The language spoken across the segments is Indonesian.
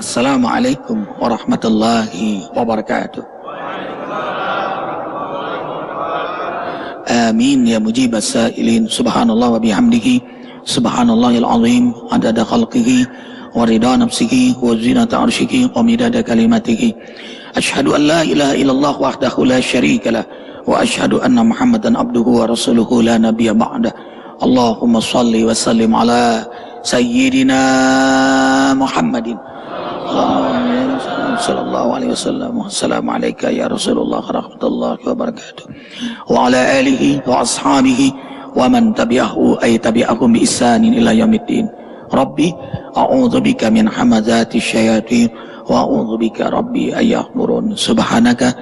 Assalamualaikum warahmatullahi wabarakatuh. Amin ya mujibas sa'ilin. Subhanallah wa bihamdihi, subhanallahil azim, adada khalqihi wa rida nafsihi wa zinata arshihi wa midada kalimatihi. Asyhadu an la ilaha illallah wahdahu la syarika lah wa asyhadu anna Muhammadan abduhu wa rasuluhu la nabiyya ba'dah. Allahumma salli wa sallim ala sayyidina Muhammadin sallallahu alaihi wasallam. Assalamualaikum ya Rasulullah warahmatullahi wabarakatuh. Wa ala alihi wa ashabihi wa man tabi'ahu ay tabi'ahum bi ihsanin ila yaumiddin. Rabbi a'udzubika min hamazati syayatin wa a'udzubika rabbi ayyahmurun. Subhanaka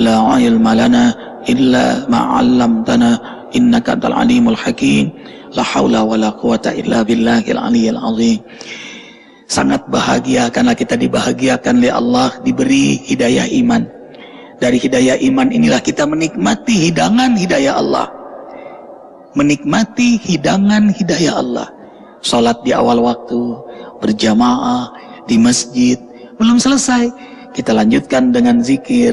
la ilma lana illa ma 'allamtana innaka antal alimul hakim. La haula wala quwata illa billahil aliyyil azim. Sangat bahagia karena kita dibahagiakan oleh Allah, diberi hidayah iman. Dari hidayah iman inilah kita menikmati hidangan hidayah Allah. Menikmati hidangan hidayah Allah. Salat di awal waktu, berjamaah di masjid, belum selesai. Kita lanjutkan dengan zikir,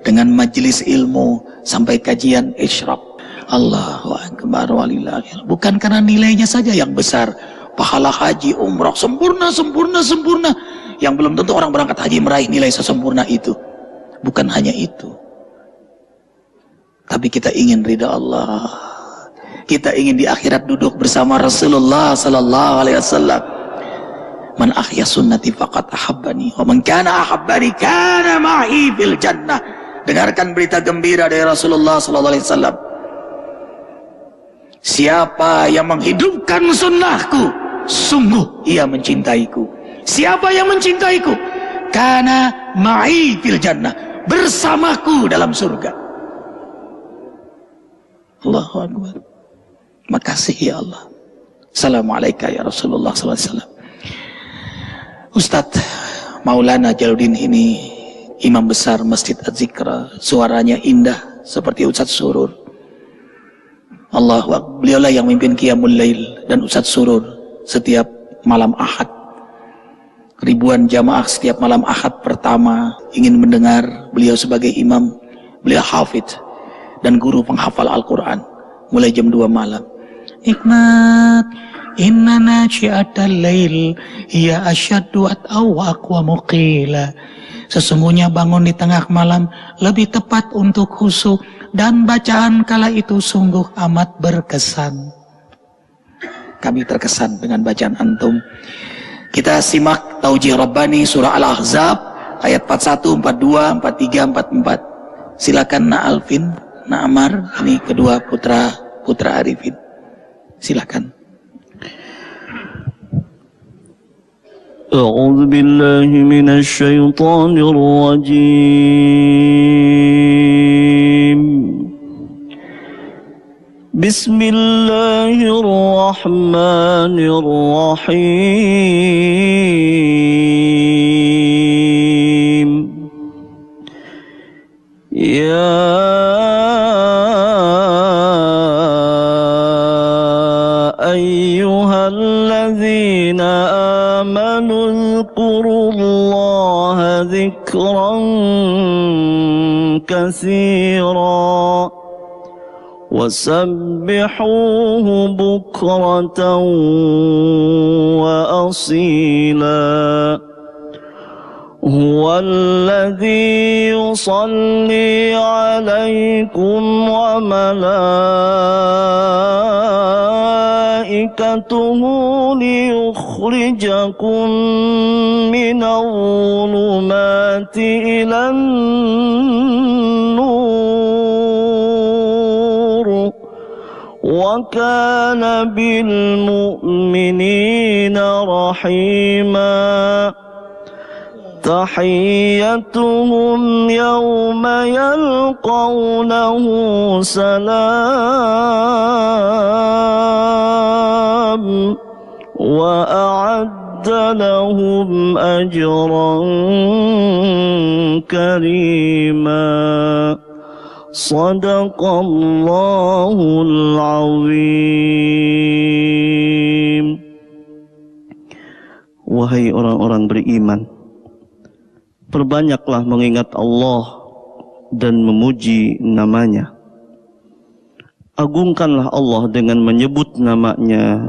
dengan majelis ilmu, sampai kajian isyraq. Allahu akbar walillahil. Bukan karena nilainya saja yang besar. Pahala haji, umrah, sempurna. Yang belum tentu orang berangkat haji meraih nilai sesempurna itu. Bukan hanya itu. Tapi kita ingin ridha Allah. Kita ingin di akhirat duduk bersama Rasulullah sallallahu alaihi wasallam. Man ahya sunnati faqad ahabbani wa man kana ahabbani kana ma'i fil jannah. Dengarkan berita gembira dari Rasulullah sallallahu alaihi wasallam. Siapa yang menghidupkan sunnahku, sungguh ia mencintaiku. Siapa yang mencintaiku, kana ma'i fil jannah, bersamaku dalam surga. Allahu akbar. Makasih ya Allah. Assalamualaikum ya Rasulullah sallallahu alaihi wasallam. Ustadz Maulana Jaludin ini imam besar Masjid Az-Zikra, suaranya indah seperti Ustadz Surur. Allahu akbar. Beliaulah yang memimpin Qiyamul Lail dan Ustadz Surur setiap malam Ahad. Ribuan jamaah setiap malam Ahad pertama ingin mendengar beliau sebagai imam. Beliau hafidz dan guru penghafal Al-Quran mulai jam 2 malam. Ikmat inna naji'atal lail hiya asyaddu at'aw wa aqwa muqila. Sesungguhnya bangun di tengah malam lebih tepat untuk khusyuk dan bacaan kala itu sungguh amat berkesan. Kami terkesan dengan bacaan antum. Kita simak Taujih Rabbani surah Al-Ahzab ayat 41, 42, 43, 44. Silakan Na Alvin, Na Amar, ini kedua putra Arifin. Silakan. A'udzu billahi minasy syaithanir rajim. Bismillahirrahmanirrahim. Ya ayyuhalladzina amanu dzkurullaha dzikran katsiran وسبحوه بكرة وأصيلا هو الذي يصلي عليكم وملائكته ليخرجكم من الظلمات إلى وكان بالمؤمنين رحيما تحيتهم يوم يلقونه سلام وأعد لهم أجرا كريما Sadaqallahul azim. Wahai orang-orang beriman, perbanyaklah mengingat Allah dan memuji namanya. Agungkanlah Allah dengan menyebut namanya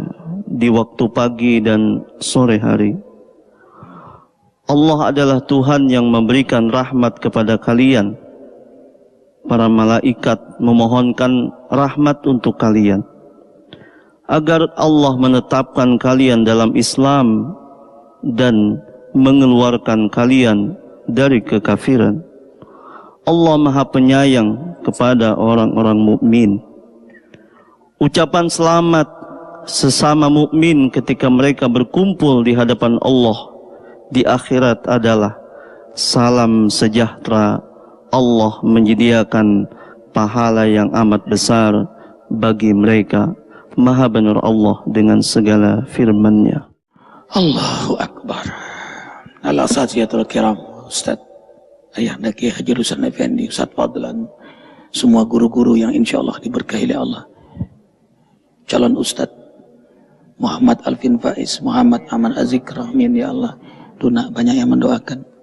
di waktu pagi dan sore hari. Allah adalah Tuhan yang memberikan rahmat kepada kalian. Para malaikat memohonkan rahmat untuk kalian, agar Allah menetapkan kalian dalam Islam dan mengeluarkan kalian dari kekafiran. Allah Maha Penyayang kepada orang-orang mukmin. Ucapan selamat sesama mukmin ketika mereka berkumpul di hadapan Allah di akhirat adalah salam sejahtera. Allah menyediakan pahala yang amat besar bagi mereka. Maha benar Allah dengan segala firman-Nya. Allahu Akbar. Al-Asatiyatul Kiram, Ustaz Ayah Naki Haji Rusan Effendi, Ustaz Fadlan, semua guru-guru yang insya Allah diberkahi oleh Allah, calon Ustaz Muhammad Alvin Faiz, Muhammad Aman Azikra, amin ya Allah. Tuna banyak yang mendoakan.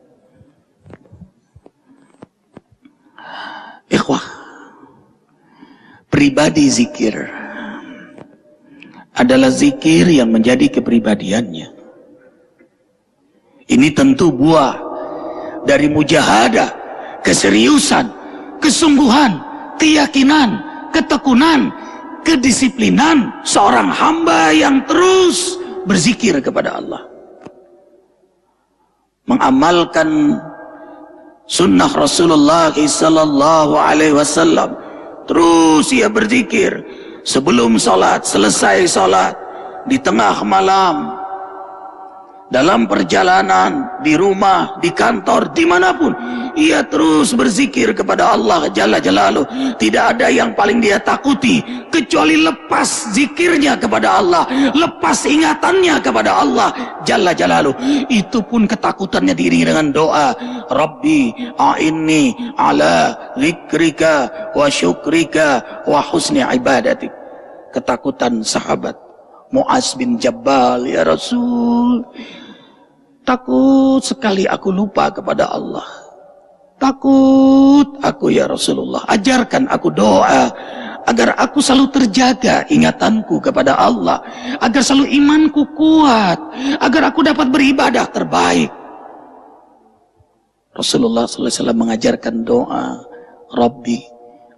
Ikhwah, pribadi zikir adalah zikir yang menjadi kepribadiannya. Ini tentu buah dari mujahadah, keseriusan, kesungguhan, keyakinan, ketekunan, kedisiplinan seorang hamba yang terus berzikir kepada Allah, mengamalkan sunnah Rasulullah sallallahu alaihi wasallam. Terus ia berzikir sebelum salat, selesai salat, di tengah malam, dalam perjalanan, di rumah, di kantor, dimanapun ia terus berzikir kepada Allah Jalla Jalaluh. Tidak ada yang paling dia takuti kecuali lepas zikirnya kepada Allah, lepas ingatannya kepada Allah Jalla Jalaluh. Itu pun ketakutannya diiringi dengan doa, Rabbi a'inni ala zikrika wa syukrika wa husni ibadatik. Ketakutan sahabat Mu'az bin Jabal, ya Rasul, takut sekali aku lupa kepada Allah. Takut aku ya Rasulullah, ajarkan aku doa agar aku selalu terjaga ingatanku kepada Allah, agar selalu imanku kuat, agar aku dapat beribadah terbaik. Rasulullah SAW mengajarkan doa, Rabbi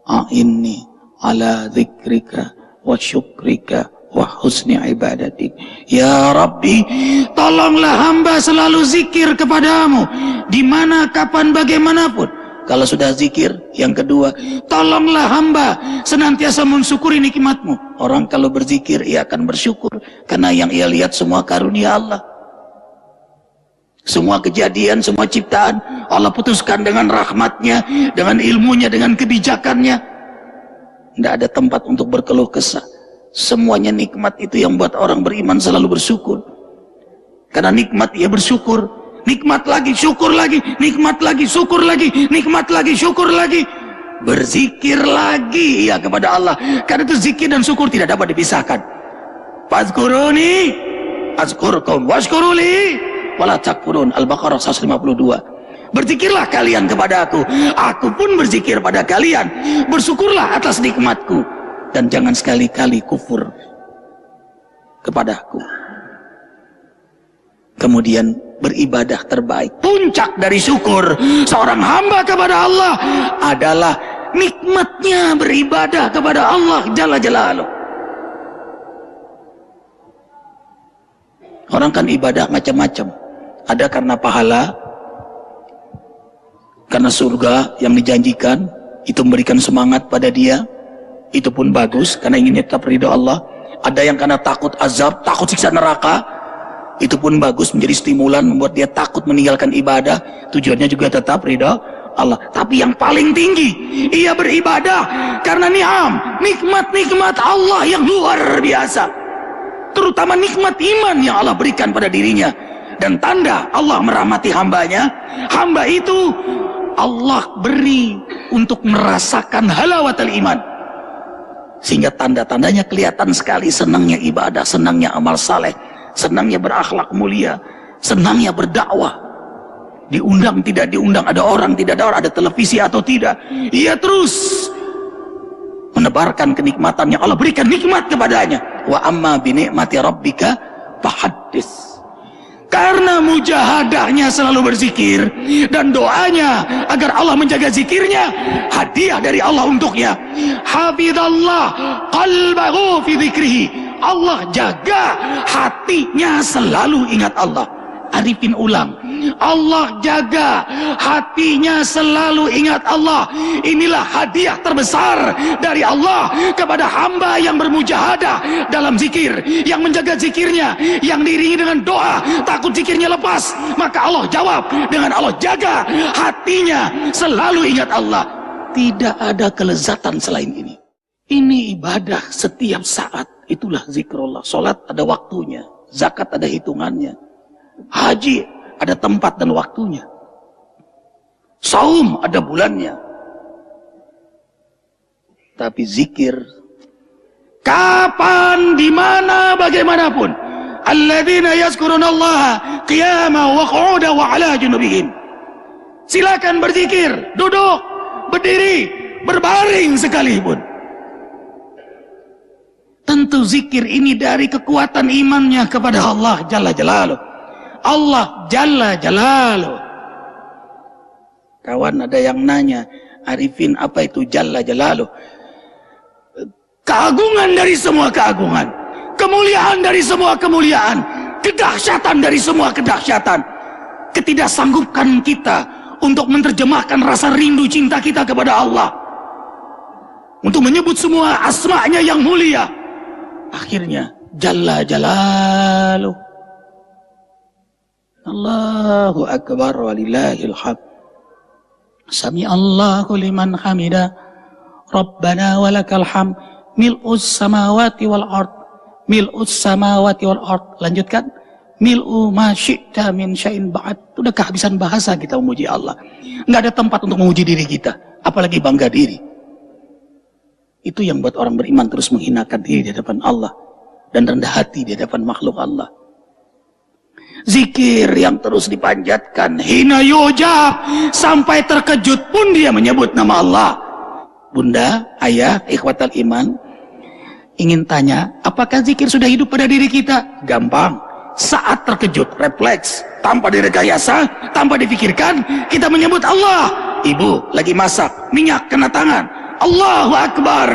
a'inni ala zikrika wa syukrika wa husni ibadatik. Ya Rabbi, tolonglah hamba selalu zikir kepadamu, di mana, kapan, bagaimanapun. Kalau sudah zikir, yang kedua, tolonglah hamba senantiasa mensyukuri nikmatmu. Orang kalau berzikir, ia akan bersyukur, karena yang ia lihat semua karunia Allah. Semua kejadian, semua ciptaan Allah putuskan dengan rahmatnya, dengan ilmunya, dengan kebijakannya. Tidak ada tempat untuk berkeluh kesah. Semuanya nikmat itu yang buat orang beriman selalu bersyukur. Karena nikmat ia bersyukur, nikmat lagi, syukur lagi, nikmat lagi, syukur lagi, nikmat lagi, syukur lagi, berzikir lagi ia kepada Allah. Karena itu zikir dan syukur tidak dapat dipisahkan. Fazkuruni azkurkum washkuruli wala takfurun. Al-Baqarah 152. Berzikirlah kalian kepada aku pun berzikir pada kalian. Bersyukurlah atas nikmatku, dan jangan sekali-kali kufur kepadaku. Kemudian beribadah terbaik, puncak dari syukur seorang hamba kepada Allah adalah nikmatnya beribadah kepada Allah Jalla Jalaluh. Orang kan ibadah macam-macam. Ada karena pahala, karena surga yang dijanjikan, itu memberikan semangat pada dia. Itu pun bagus karena ingin tetap ridho Allah. Ada yang karena takut azab, takut siksa neraka. Itu pun bagus, menjadi stimulan membuat dia takut meninggalkan ibadah. Tujuannya juga tetap ridho Allah. Tapi yang paling tinggi, ia beribadah karena nikmat-nikmat Allah yang luar biasa, terutama nikmat iman yang Allah berikan pada dirinya. Dan tanda Allah merahmati hambanya, hamba itu Allah beri untuk merasakan halawatul iman, sehingga tanda-tandanya kelihatan sekali. Senangnya ibadah, senangnya amal saleh, senangnya berakhlak mulia, senangnya berdakwah. diundang tidak diundang, ada orang tidak ada orang, ada televisi atau tidak, ia terus menebarkan kenikmatan yang Allah berikan nikmat kepadanya. Wa amma bi ni'mati rabbika fahaddits. Karena mujahadahnya selalu berzikir dan doanya agar Allah menjaga zikirnya, hadiah dari Allah untuknya. Hafidallah qalbahu fi dzikrihi. Allah jaga hatinya selalu ingat Allah. Arifin ulang, Allah jaga hatinya selalu ingat Allah. Inilah hadiah terbesar dari Allah kepada hamba yang bermujahadah dalam zikir, yang menjaga zikirnya, yang diiringi dengan doa, takut zikirnya lepas, maka Allah jawab dengan Allah jaga hatinya selalu ingat Allah. Tidak ada kelezatan selain ini. Ini ibadah setiap saat, itulah zikrullah. Salat ada waktunya, zakat ada hitungannya, haji ada tempat dan waktunya, saum ada bulannya. Tapi zikir kapan, di mana, bagaimanapun. Alladzina yazkurunallaha qiyaman wa qu'udan wa 'ala junubihim. Silakan berzikir, duduk, berdiri, berbaring sekalipun. Tentu zikir ini dari kekuatan imannya kepada Allah Jalla Jalaluh. Allah Jalla Jalaluh. Kawan ada yang nanya, Arifin apa itu Jalla Jalaluh? Keagungan dari semua keagungan, kemuliaan dari semua kemuliaan, kedahsyatan dari semua kedahsyatan. Ketidaksanggupan kita untuk menerjemahkan rasa rindu cinta kita kepada Allah, untuk menyebut semua asma-Nya yang mulia. Akhirnya Jalla Jalaluh. Allahu Akbar walillahil hamd. Sami Allahu liman hamida. Rabbana walakal hamd. Mil'us samawati wal ard. Mil'us samawati wal ard. Lanjutkan. Mil'u ma syi'ta min syai'in ba'd. Sudah kehabisan bahasa kita memuji Allah. Enggak ada tempat untuk memuji diri kita, apalagi bangga diri. Itu yang buat orang beriman terus menghinakan diri di hadapan Allah dan rendah hati di hadapan makhluk Allah. Zikir yang terus dipanjatkan, hina yujab, sampai terkejut pun dia menyebut nama Allah. Bunda, ayah, ikhwatal iman, ingin tanya, apakah zikir sudah hidup pada diri kita? Gampang. Saat terkejut, refleks, tanpa direkayasa, tanpa difikirkan, kita menyebut Allah. Ibu lagi masak, minyak kena tangan, Allahu Akbar.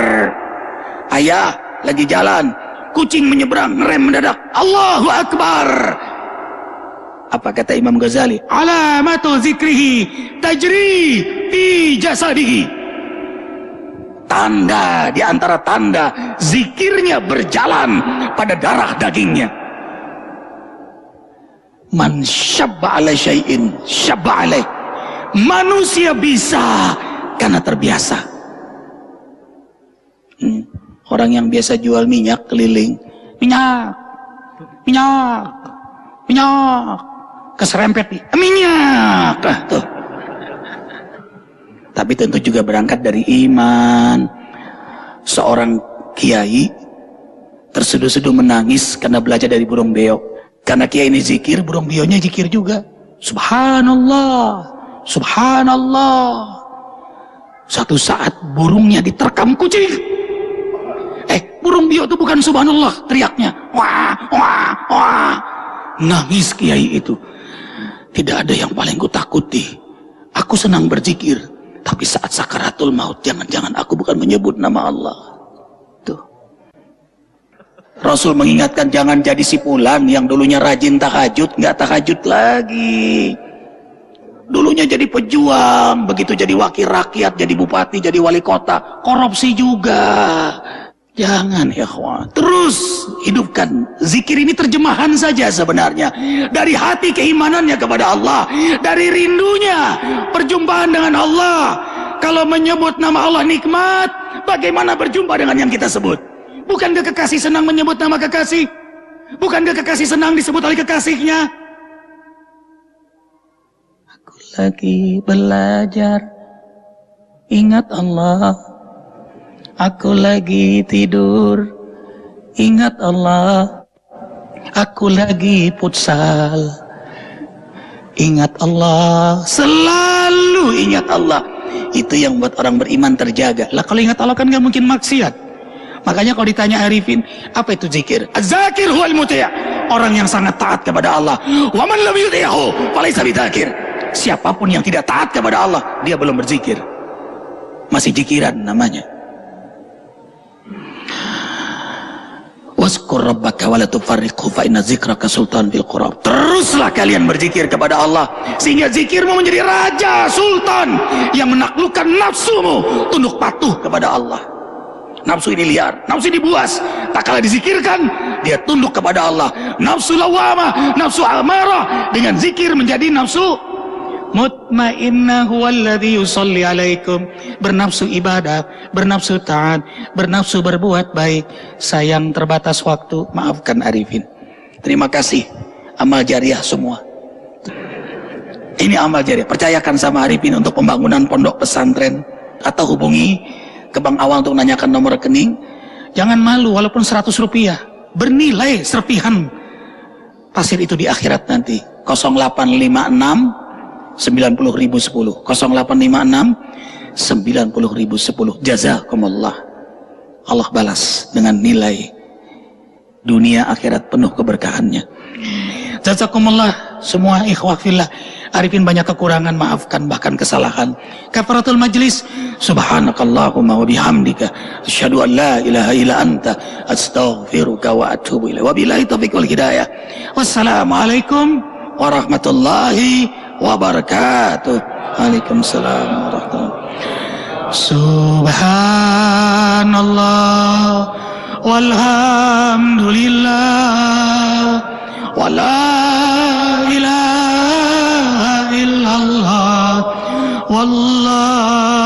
Ayah lagi jalan, kucing menyeberang, ngerem mendadak, Allahu Akbar. Apa kata Imam Ghazali? Alamatu zikrihi tajri fi jasadihi. Tanda di antara tanda zikirnya berjalan pada darah dagingnya. Man syabba ala syai'in syabba alaih. Manusia bisa karena terbiasa. Orang yang biasa jual minyak keliling, minyak, minyak, minyak, keserempet nih, minyak, tuh. Tapi tentu juga berangkat dari iman. Seorang kiai terseduh-seduh menangis karena belajar dari burung beo. Karena kiai ini zikir, burung beonya zikir juga. Subhanallah, subhanallah. Suatu saat burungnya diterkam kucing. Burung beo itu bukan subhanallah teriaknya. Wah, wah, wah. Nangis kiai itu. Tidak ada yang paling kutakuti. Aku senang berzikir, tapi saat sakaratul maut, jangan-jangan aku bukan menyebut nama Allah. Tuh. Rasul mengingatkan jangan jadi si fulan yang dulunya rajin tahajud, nggak tahajud lagi. Dulunya jadi pejuang, begitu jadi wakil rakyat, jadi bupati, jadi wali kota, korupsi juga. Jangan ya kawan. Terus hidupkan zikir ini, terjemahan saja sebenarnya dari hati keimanannya kepada Allah, dari rindunya perjumpaan dengan Allah. Kalau menyebut nama Allah nikmat, bagaimana berjumpa dengan yang kita sebut? Bukankah kekasih senang menyebut nama kekasih? Bukankah kekasih senang disebut oleh kekasihnya? Aku lagi belajar, ingat Allah. Aku lagi tidur, ingat Allah. Aku lagi futsal, Ingat Allah, selalu ingat Allah. Itu yang buat orang beriman terjaga. Lah kalau ingat Allah kan gak mungkin maksiat. Makanya kalau ditanya arifin, apa itu zikir? Az-zakir huwal muti', orang yang sangat taat kepada Allah. Wa man lam yuti'hu falaysa bidzakir. Siapapun yang tidak taat kepada Allah, dia belum berzikir. Masih zikiran namanya. Waskur rabbaka wa la tufarriqhu fa inna zikraka sultan fil qurab. Teruslah kalian berzikir kepada Allah sehingga zikirmu menjadi raja sultan yang menaklukkan nafsumu tunduk patuh kepada Allah. Nafsu ini liar, nafsu ini buas, tak kalah dizikirkan dia tunduk kepada Allah. Nafsu lawamah, nafsu amarah dengan zikir menjadi nafsu mutmainnah, huwallazi yusalli alaikum. Bernafsu ibadah, bernafsu taat, bernafsu berbuat baik. Sayang terbatas waktu, maafkan arifin. Terima kasih amal jariah semua. Ini amal jariah, percayakan sama arifin untuk pembangunan pondok pesantren, atau hubungi ke Bank Awal untuk menanyakan nomor rekening. Jangan malu walaupun 100 rupiah, bernilai serpihan pasir itu di akhirat nanti. 0856 90.010 0856 90.010. Jazakumullah. Allah balas dengan nilai dunia akhirat penuh keberkahannya. Jazakumullah semua ikhwah fillah. Arifin banyak kekurangan, maafkan bahkan kesalahan. Kafaratul majlis, subhanakallahumma wa bihamdika asyhadu an la ilaha illa anta astaghfiruka wa atubu ilaik. Wabillahi taufiq wal hidayah. Wassalamualaikum warahmatullahi wabarakatuh. Waalaikumsalam warahmatullahi. Subhanallah walhamdulillah wala ilaha illallah wallah